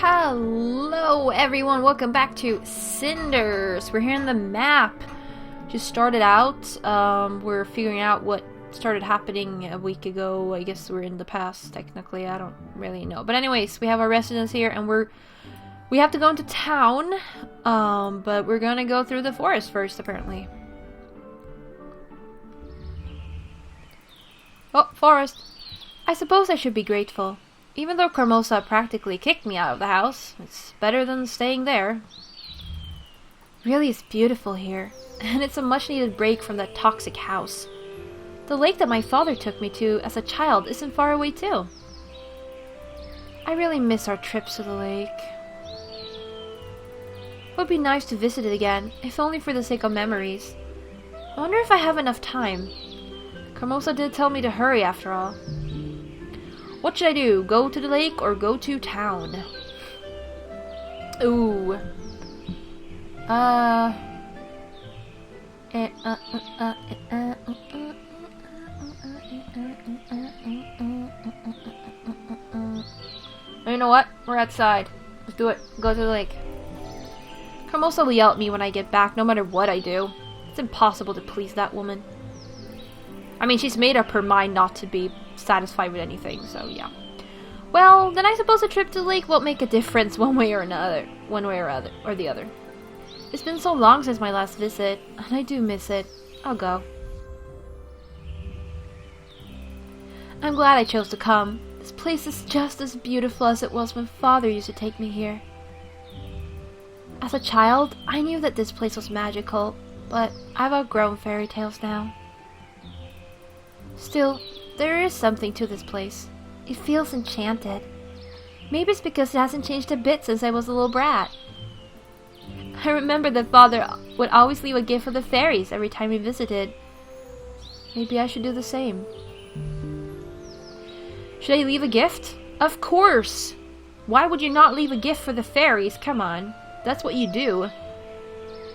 Hello everyone, welcome back to Cinders. We're here on the map. Just started out, we're figuring out what started happening a week ago. I guess we're in the past, technically, I don't really know. But anyways, we have our residence here and we have to go into town, but we're gonna go through the forest first, apparently. Oh, forest. I suppose I should be grateful. Even though Carosa practically kicked me out of the house, it's better than staying there. Really, it's beautiful here, and it's a much-needed break from that toxic house. The lake that my father took me to as a child isn't far away too. I really miss our trips to the lake. It would be nice to visit it again, if only for the sake of memories. I wonder if I have enough time. Carosa did tell me to hurry after all. What should I do? Go to the lake or go to town? Ooh. You know what? We're outside. Let's do it. Go to the lake. Carosa will yell at me when I get back, no matter what I do. It's impossible to please that woman. I mean, she's made up her mind not to be satisfied with anything, so yeah. Well, then I suppose a trip to the lake won't make a difference one way or the other. It's been so long since my last visit, and I do miss it. I'll go. I'm glad I chose to come. This place is just as beautiful as it was when Father used to take me here. As a child, I knew that this place was magical, but I've outgrown fairy tales now. Still, there is something to this place. It feels enchanted. Maybe it's because it hasn't changed a bit since I was a little brat. I remember that Father would always leave a gift for the fairies every time we visited. Maybe I should do the same. Should I leave a gift? Of course! Why would you not leave a gift for the fairies? Come on. That's what you do.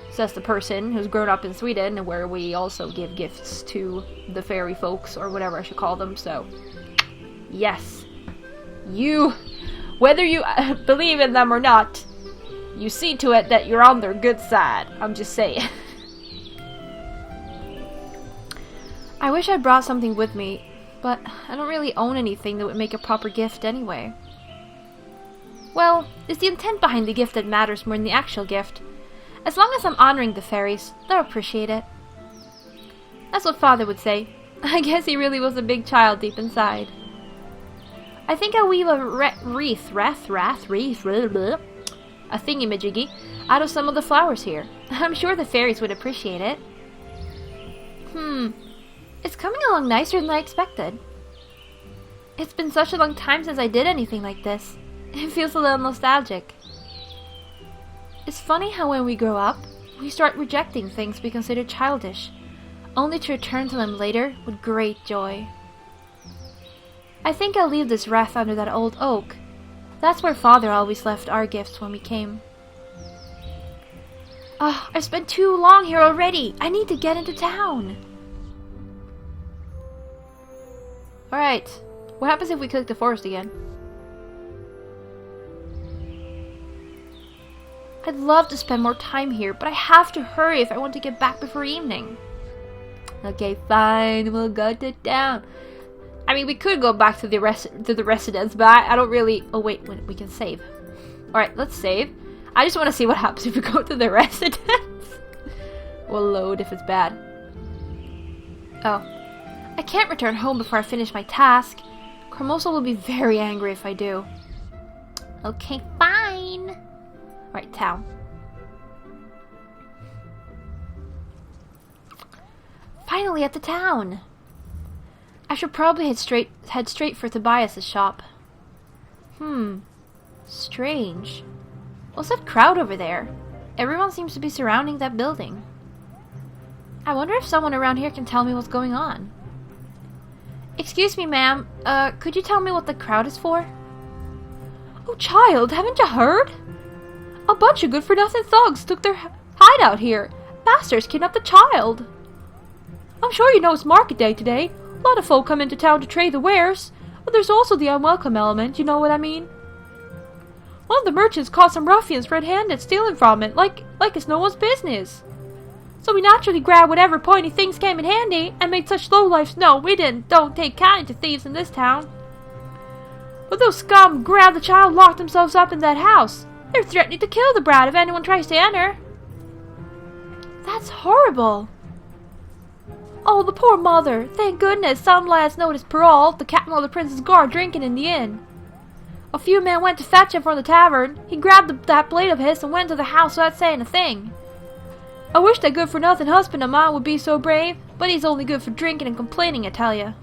Says the person who's grown up in Sweden, where we also give gifts to the fairy folks, or whatever I should call them, so yes. You, whether you believe in them or not, you see to it that you're on their good side. I'm just saying. I wish I brought something with me, but I don't really own anything that would make a proper gift anyway. Well, it's the intent behind the gift that matters more than the actual gift. As long as I'm honoring the fairies, they'll appreciate it. That's what Father would say. I guess he really was a big child deep inside. I think I'll weave a wreath, a thingy-majiggy, out of some of the flowers here. I'm sure the fairies would appreciate it. It's coming along nicer than I expected. It's been such a long time since I did anything like this. It feels a little nostalgic. It's funny how when we grow up, we start rejecting things we consider childish, only to return to them later with great joy. I think I'll leave this wreath under that old oak. That's where Father always left our gifts when we came. Oh, I've spent too long here already! I need to get into town! Alright, what happens if we click the forest again? I'd love to spend more time here, but I have to hurry if I want to get back before evening. Okay, fine, we'll go to town. I mean, we could go back to the residence, but I don't really... Oh, wait, we can save. Alright, let's save. I just want to see what happens if we go to the residence. We'll load if it's bad. Oh. I can't return home before I finish my task. Carosa will be very angry if I do. Okay, fine. Alright, town. Finally at the town! I should probably head straight for Tobias' shop. Strange. What's that crowd over there? Everyone seems to be surrounding that building. I wonder if someone around here can tell me what's going on. Excuse me, ma'am. Could you tell me what the crowd is for? Oh, child, haven't you heard? A bunch of good-for-nothing thugs took their hideout here. Bastards kidnapped the child. I'm sure you know it's market day today. A lot of folk come into town to trade the wares. But there's also the unwelcome element, you know what I mean? One of the merchants caught some ruffians red-handed stealing from it, like it's no one's business. So we naturally grabbed whatever pointy things came in handy, and made such lowlifes know we don't take kind to thieves in this town. But those scum grabbed the child and locked themselves up in that house. They're threatening to kill the brat if anyone tries to enter. That's horrible. Oh, the poor mother. Thank goodness some lads noticed Parole, the captain of the prince's guard, drinking in the inn. A few men went to fetch him from the tavern. He grabbed that blade of his and went to the house without saying a thing. I wish that good-for-nothing husband of mine would be so brave, but he's only good for drinking and complaining, I tell ya.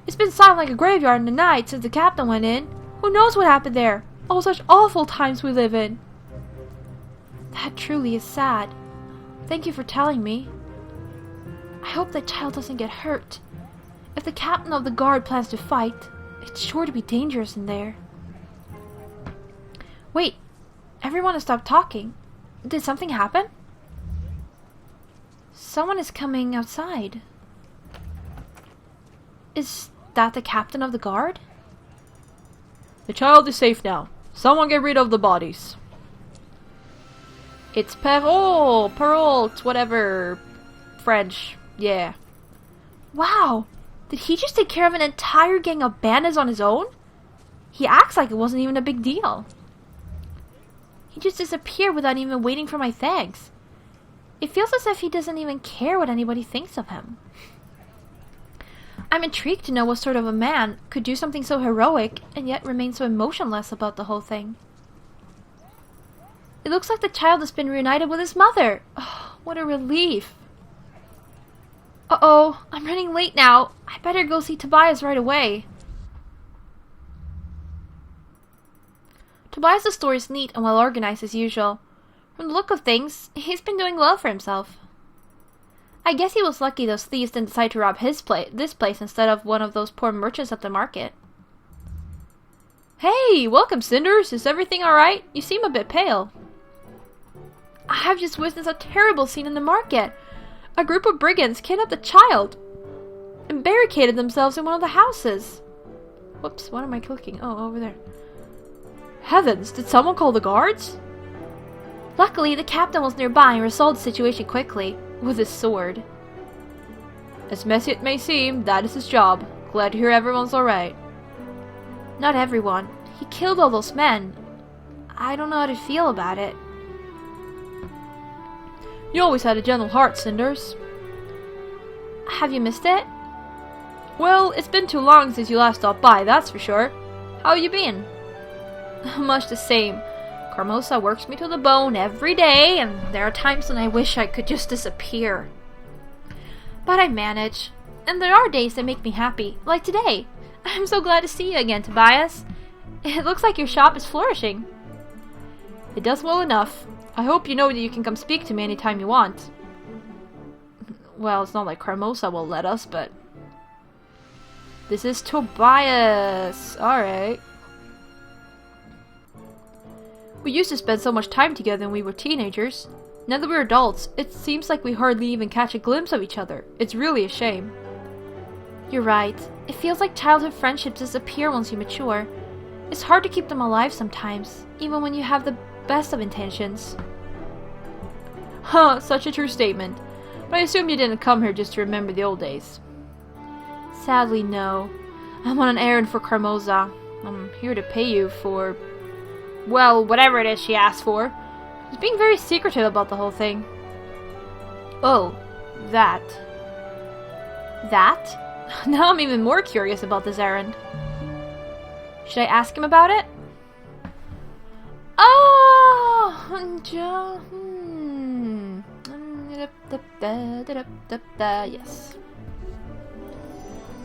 It's been silent like a graveyard in the night since the captain went in. Who knows what happened there? Oh, such awful times we live in. That truly is sad. Thank you for telling me. I hope that child doesn't get hurt. If the captain of the guard plans to fight, it's sure to be dangerous in there. Wait, everyone has stopped talking. Did something happen? Someone is coming outside. Is that the captain of the guard? The child is safe now. Someone get rid of the bodies. It's Parole, whatever. French, yeah. Wow, did he just take care of an entire gang of bandits on his own? He acts like it wasn't even a big deal. He just disappeared without even waiting for my thanks. It feels as if he doesn't even care what anybody thinks of him. I'm intrigued to know what sort of a man could do something so heroic and yet remain so emotionless about the whole thing. It looks like the child has been reunited with his mother. Oh, what a relief. Uh-oh, I'm running late now. I better go see Tobias right away. Tobias' story is neat and well organized as usual. From the look of things, he's been doing well for himself. I guess he was lucky those thieves didn't decide to rob this place instead of one of those poor merchants at the market. Hey, welcome, Cinders. Is everything alright? You seem a bit pale. I've just witnessed a terrible scene in the market. A group of brigands kidnapped a child and barricaded themselves in one of the houses. Whoops, what am I clicking? Oh, over there. Heavens, did someone call the guards? Luckily, the captain was nearby and resolved the situation quickly, with his sword. As messy it may seem, that is his job. Glad to hear everyone's alright. Not everyone. He killed all those men. I don't know how to feel about it. You always had a gentle heart, Cinders. Have you missed it? Well, it's been too long since you last stopped by, that's for sure. How you been? Much the same. Carosa works me to the bone every day, and there are times when I wish I could just disappear. But I manage. And there are days that make me happy, like today. I'm so glad to see you again, Tobias. It looks like your shop is flourishing. It does well enough. I hope you know that you can come speak to me anytime you want. Well, it's not like Carosa will let us, but... This is Tobias. Alright. We used to spend so much time together when we were teenagers. Now that we're adults, it seems like we hardly even catch a glimpse of each other. It's really a shame. You're right. It feels like childhood friendships disappear once you mature. It's hard to keep them alive sometimes, even when you have the best of intentions. Huh, such a true statement. But I assume you didn't come here just to remember the old days. Sadly, no. I'm on an errand for Carosa. I'm here to pay you for... well, whatever it is she asked for. She's being very secretive about the whole thing. Oh, that. That? Now I'm even more curious about this errand. Should I ask him about it? Oh! Yes.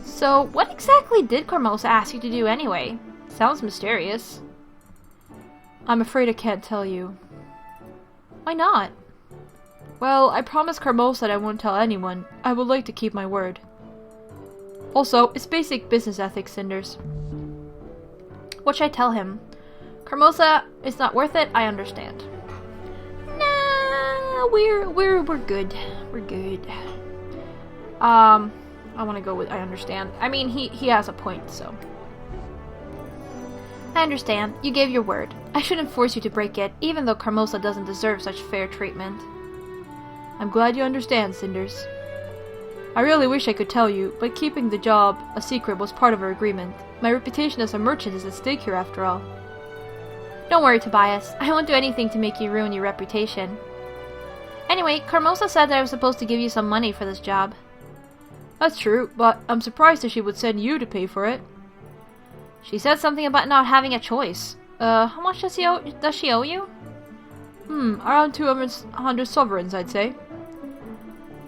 So, what exactly did Carosa ask you to do anyway? Sounds mysterious. I'm afraid I can't tell you. Why not? Well, I promised Carosa that I won't tell anyone. I would like to keep my word. Also, it's basic business ethics, Cinders. What should I tell him? Carosa, it's not worth it, I understand. Nah, we're good. We're good. I want to go with I understand. I mean, he has a point, so. I understand. You gave your word. I shouldn't force you to break it, even though Carosa doesn't deserve such fair treatment. I'm glad you understand, Cinders. I really wish I could tell you, but keeping the job a secret was part of our agreement. My reputation as a merchant is at stake here after all. Don't worry, Tobias. I won't do anything to make you ruin your reputation. Anyway, Carosa said that I was supposed to give you some money for this job. That's true, but I'm surprised that she would send you to pay for it. She said something about not having a choice. How much does she owe you? Around 200 sovereigns, I'd say.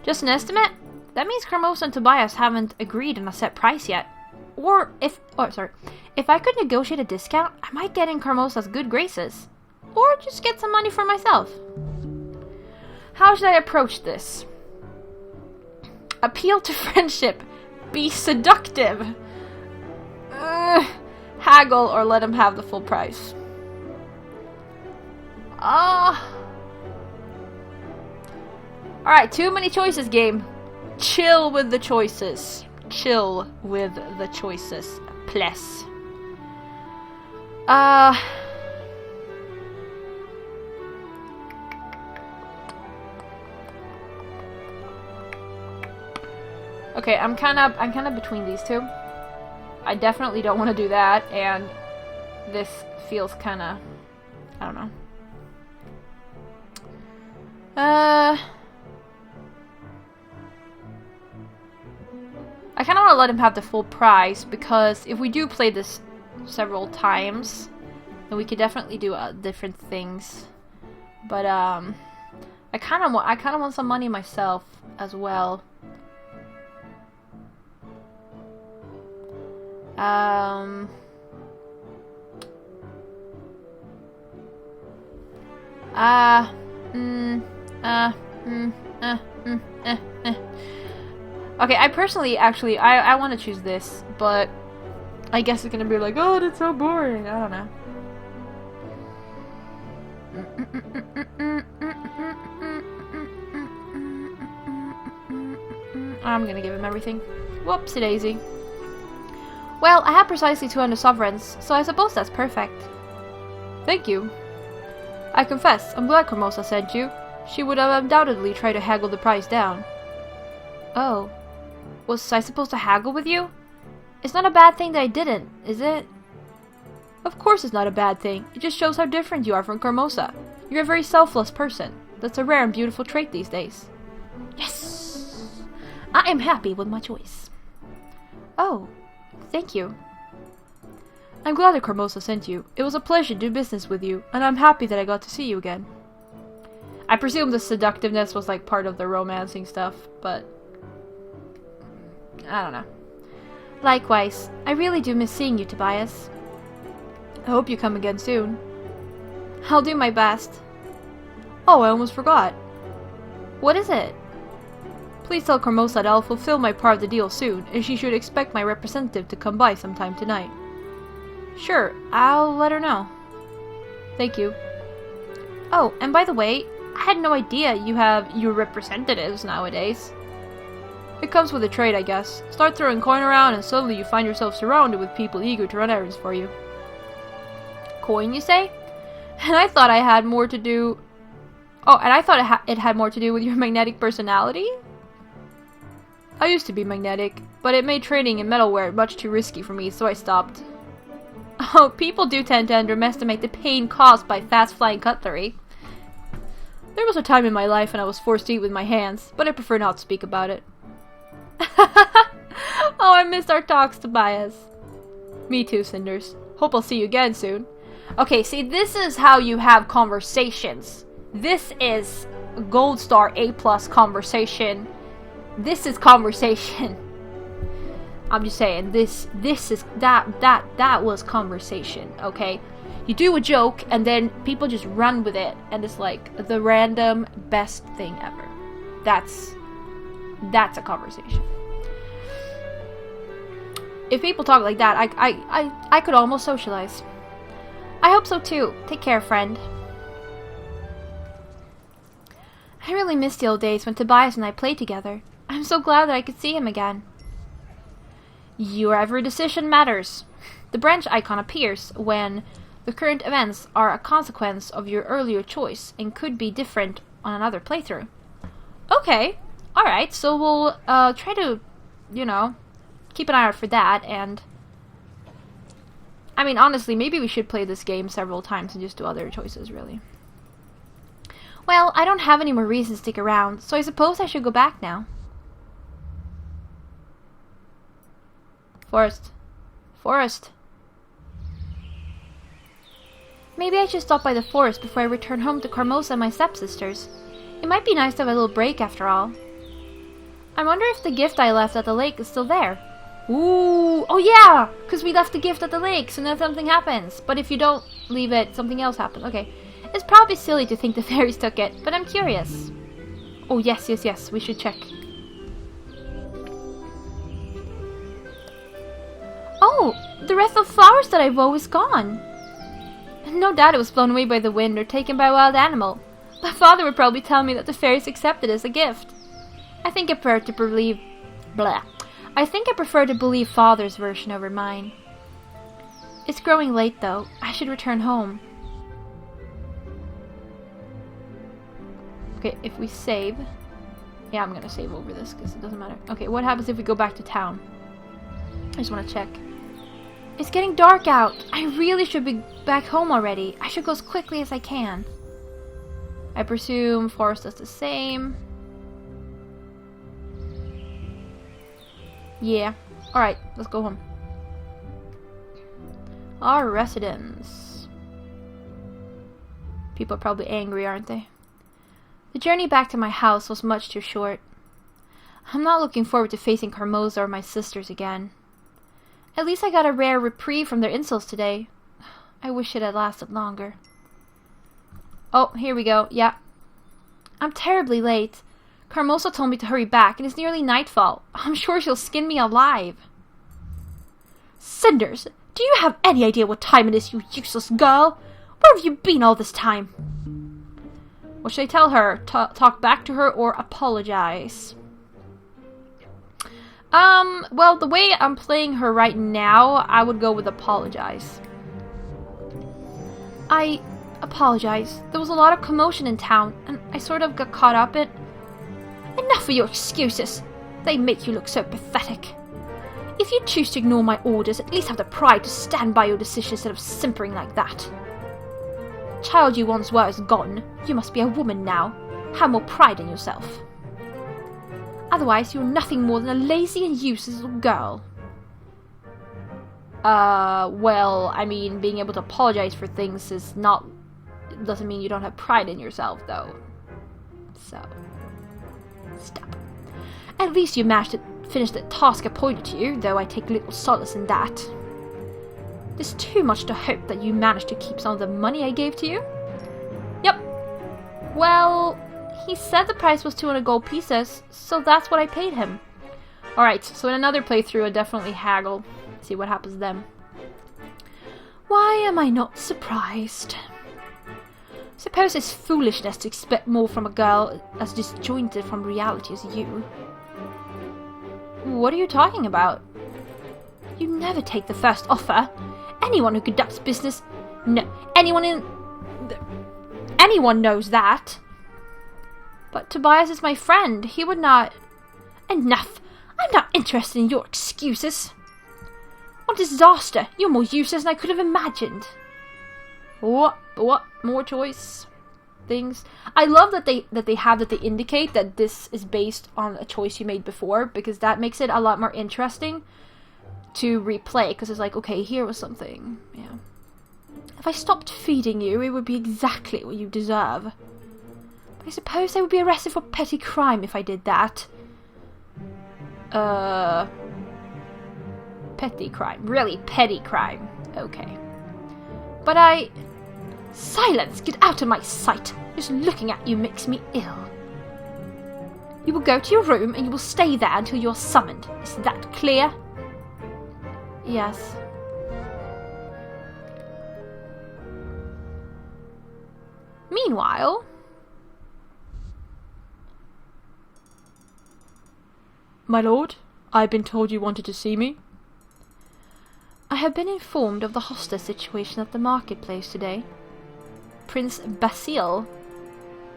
Just an estimate? That means Carosa and Tobias haven't agreed on a set price yet. Or if I could negotiate a discount, I might get in Carosa's good graces. Or just get some money for myself. How should I approach this? Appeal to friendship. Be seductive. Haggle or let him have the full price. Alright, too many choices, game. Chill with the choices. Chill with the choices. Please. Okay, I'm kind of between these two. I definitely don't want to do that, and this feels kind of, I don't know. I kind of want to let him have the full price, because if we do play this several times, then we could definitely do different things. But I kind of want some money myself as well. Okay, I personally, actually, I want to choose this, but I guess it's gonna be like, oh, that's so boring. I don't know. I'm gonna give him everything. Whoopsie daisy. Well, I have precisely 200 sovereigns, so I suppose that's perfect. Thank you. I confess, I'm glad Carosa sent you. She would have undoubtedly tried to haggle the price down. Oh. Was I supposed to haggle with you? It's not a bad thing that I didn't, is it? Of course it's not a bad thing. It just shows how different you are from Carosa. You're a very selfless person. That's a rare and beautiful trait these days. Yes! I am happy with my choice. Oh. Thank you. I'm glad that Carosa sent you. It was a pleasure to do business with you, and I'm happy that I got to see you again. I presume the seductiveness was like part of the romancing stuff, but I don't know. Likewise, I really do miss seeing you, Tobias. I hope you come again soon. I'll do my best. Oh, I almost forgot. What is it? Please tell Carosa that I'll fulfill my part of the deal soon, and she should expect my representative to come by sometime tonight. Sure, I'll let her know. Thank you. Oh, and by the way, I had no idea you have your representatives nowadays. It comes with the trade, I guess. Start throwing coin around and suddenly you find yourself surrounded with people eager to run errands for you. Coin, you say? And I thought I had more to do... Oh, and I thought it had more to do with your magnetic personality? I used to be magnetic, but it made trading in metalware much too risky for me, so I stopped. Oh, people do tend to underestimate the pain caused by fast-flying cutlery. There was a time in my life when I was forced to eat with my hands, but I prefer not to speak about it. Oh, I missed our talks, Tobias. Me too, Cinders. Hope I'll see you again soon. Okay, see, this is how you have conversations. This is Gold Star A+ conversation. This is conversation. I'm just saying, this is that was conversation, okay? You do a joke and then people just run with it and it's like the random best thing ever. That's a conversation. If people talk like that, I could almost socialize. I hope so too. Take care, friend. I really miss the old days when Tobias and I played together. I'm so glad that I could see him again. Your every decision matters. The branch icon appears when the current events are a consequence of your earlier choice and could be different on another playthrough. Okay, alright, so we'll try to, you know, keep an eye out for that, and I mean, honestly, maybe we should play this game several times and just do other choices, really. Well, I don't have any more reason to stick around, so I suppose I should go back now. Forest. Maybe I should stop by the forest before I return home to Carosa and my stepsisters. It might be nice to have a little break after all. I wonder if the gift I left at the lake is still there. Ooh, oh yeah, because we left the gift at the lake, so now something happens. But if you don't leave it, something else happens. Okay, it's probably silly to think the fairies took it, but I'm curious. Oh yes, we should check. Oh, the wreath of flowers that I wove is gone. No doubt it was blown away by the wind or taken by a wild animal. My father would probably tell me that the fairies accepted it as a gift. I think I prefer to believe Father's version over mine. It's growing late, though. I should return home. Okay, if we save... Yeah, I'm gonna save over this, because it doesn't matter. Okay, what happens if we go back to town? I just want to check. It's getting dark out. I really should be back home already. I should go as quickly as I can. I presume Forest does the same. Yeah. Alright, let's go home. Our residence. People are probably angry, aren't they? The journey back to my house was much too short. I'm not looking forward to facing Carosa or my sisters again. At least I got a rare reprieve from their insults today. I wish it had lasted longer. Oh, here we go. Yeah. I'm terribly late. Carosa told me to hurry back, and it's nearly nightfall. I'm sure she'll skin me alive. Cinders, do you have any idea what time it is, you useless girl? Where have you been all this time? What should I tell her? Talk back to her or apologize? Well, the way I'm playing her right now, I would go with apologize. I apologize. There was a lot of commotion in town, and I sort of got caught up in... Enough of your excuses. They make you look so pathetic. If you choose to ignore my orders, at least have the pride to stand by your decision instead of simpering like that. Child you once were is gone. You must be a woman now. Have more pride in yourself. Otherwise, you're nothing more than a lazy and useless little girl. Well, I mean, being able to apologize for things is not... doesn't mean you don't have pride in yourself, though. So... stop. At least you managed to finish the task appointed to you, though I take little solace in that. There's too much to hope that you managed to keep some of the money I gave to you. Yep. Well, he said the price was 200 gold pieces, so that's what I paid him. Alright, so in another playthrough, I'll definitely haggle. See what happens then. Why am I not surprised? Suppose it's foolishness to expect more from a girl as disjointed from reality as you. What are you talking about? You never take the first offer. Anyone who conducts business... No, anyone knows that. But Tobias is my friend. He would not... Enough! I'm not interested in your excuses. What disaster! You're more useless than I could have imagined. What? More choice things. I love that they indicate that this is based on a choice you made before, because that makes it a lot more interesting to replay, because it's like, okay, here was something. Yeah. If I stopped feeding you, it would be exactly what you deserve. But I suppose I would be arrested for petty crime if I did that. Petty crime. Really, petty crime. Okay. But Silence! Get out of my sight! Just looking at you makes me ill. You will go to your room and you will stay there until you are summoned. Is that clear? Yes. Meanwhile... My lord, I've been told you wanted to see me. I have been informed of the hostage situation at the marketplace today. Prince Basil?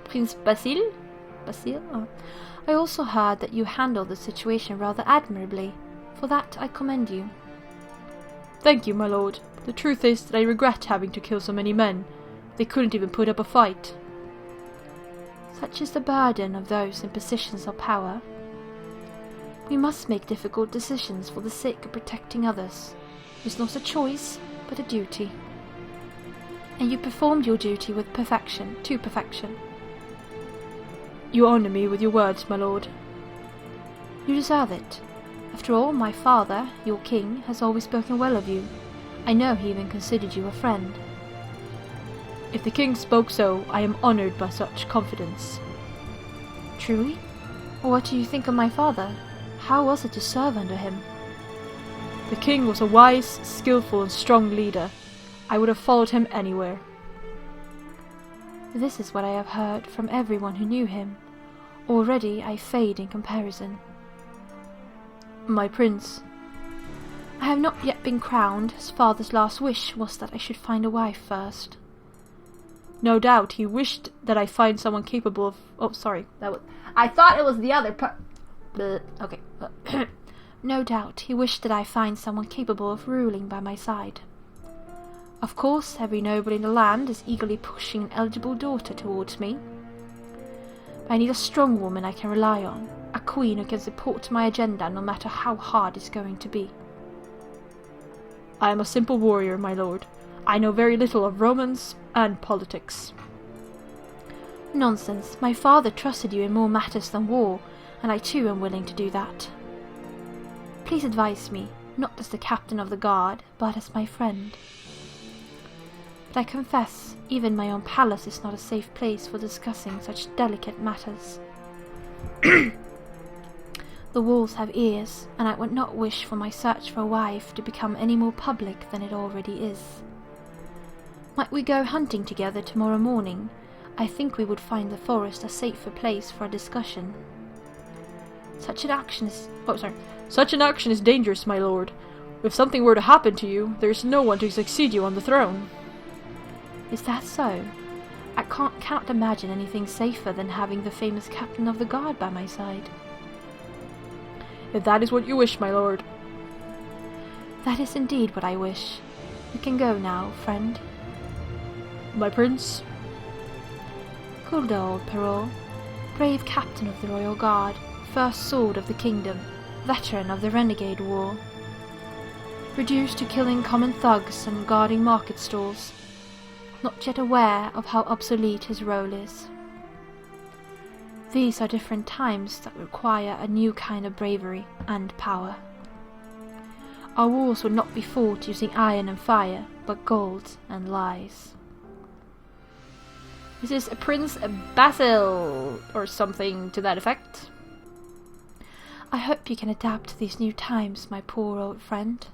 Basil? Oh. I also heard that you handled the situation rather admirably. For that I commend you. Thank you, my lord. The truth is that I regret having to kill so many men. They couldn't even put up a fight. Such is the burden of those in positions of power. We must make difficult decisions for the sake of protecting others. It's not a choice, but a duty. And you performed your duty with perfection, to perfection. You honour me with your words, my lord. You deserve it. After all, my father, your king, has always spoken well of you. I know he even considered you a friend. If the king spoke so, I am honoured by such confidence. Truly? What do you think of my father? How was it to serve under him? The king was a wise, skillful and strong leader. I would have followed him anywhere. This is what I have heard from everyone who knew him. Already I fade in comparison. My prince. I have not yet been crowned. His father's last wish was that I should find a wife first. No doubt he wished that I find someone capable of... Oh, sorry. I thought it was the other part. Okay. No doubt he wished that I find someone capable of ruling by my side. Of course, every noble in the land is eagerly pushing an eligible daughter towards me. But I need a strong woman I can rely on. A queen who can support my agenda no matter how hard it's going to be. I am a simple warrior, my lord. I know very little of romance and politics. Nonsense. My father trusted you in more matters than war, and I too am willing to do that. Please advise me, not as the captain of the guard, but as my friend. But I confess, even my own palace is not a safe place for discussing such delicate matters. The walls have ears, and I would not wish for my search for a wife to become any more public than it already is. Might we go hunting together tomorrow morning? I think we would find the forest a safer place for a discussion. Such an action is dangerous, my lord. If something were to happen to you, there is no one to succeed you on the throne. Is that so? I cannot imagine anything safer than having the famous captain of the guard by my side. If that is what you wish, my lord. That is indeed what I wish. You can go now, friend. My prince? Good old Perrault, brave captain of the royal guard, first sword of the kingdom, veteran of the renegade war. Reduced to killing common thugs and guarding market stalls, not yet aware of how obsolete his role is. These are different times that require a new kind of bravery and power. Our wars would not be fought using iron and fire, but gold and lies. This is Prince Basil, or something to that effect. I hope you can adapt to these new times, my poor old friend.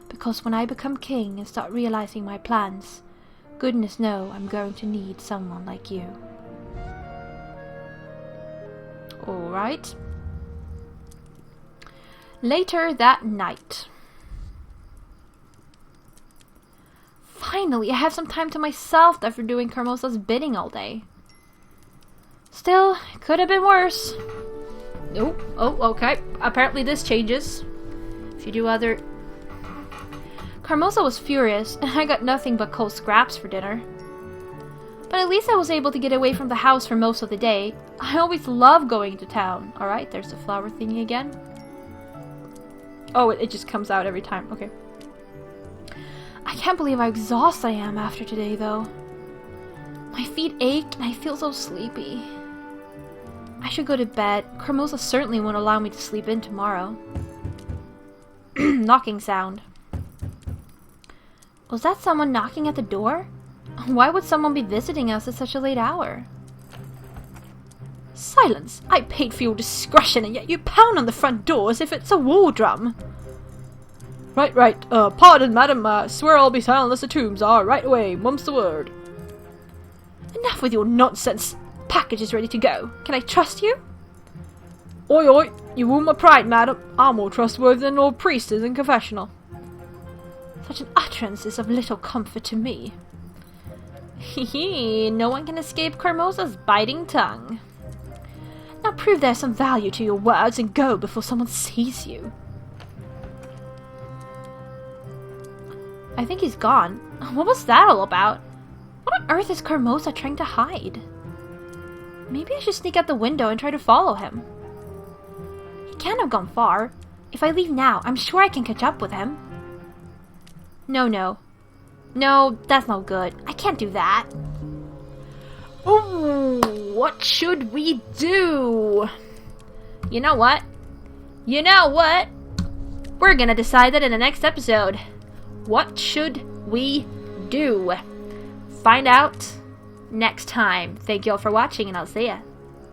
Because when I become king and start realizing my plans, goodness knows I'm going to need someone like you. Alright. Later that night. Finally, I have some time to myself after doing Carosa's bidding all day. Still, it could have been worse. Oh, okay. Apparently this changes. If you do other... Carosa was furious, and I got nothing but cold scraps for dinner. But at least I was able to get away from the house for most of the day. I always love going to town. Alright, there's the flower thingy again. Oh, it just comes out every time. Okay. I can't believe how exhausted I am after today, though. My feet ache and I feel so sleepy. I should go to bed. Carosa certainly won't allow me to sleep in tomorrow. Knocking sound. Was that someone knocking at the door? Why would someone be visiting us at such a late hour? Silence! I paid for your discretion, and yet you pound on the front door as if it's a war drum. Right. Pardon, madam. Swear I'll be silent as the tombs are. Right away. Mum's the word. Enough with your nonsense. Package is ready to go. Can I trust you? Oi. You wound my pride, madam. I'm more trustworthy than an old priest is in confessional. Such an utterance is of little comfort to me. Hee, no one can escape Carosa's biting tongue. Now prove there's some value to your words and go before someone sees you. I think he's gone. What was that all about? What on earth is Carosa trying to hide? Maybe I should sneak out the window and try to follow him. He can't have gone far. If I leave now, I'm sure I can catch up with him. No, that's not good. I can't do that. Ooh, what should we do? You know what? We're gonna decide that in the next episode. What should we do? Find out next time. Thank you all for watching, and I'll see ya.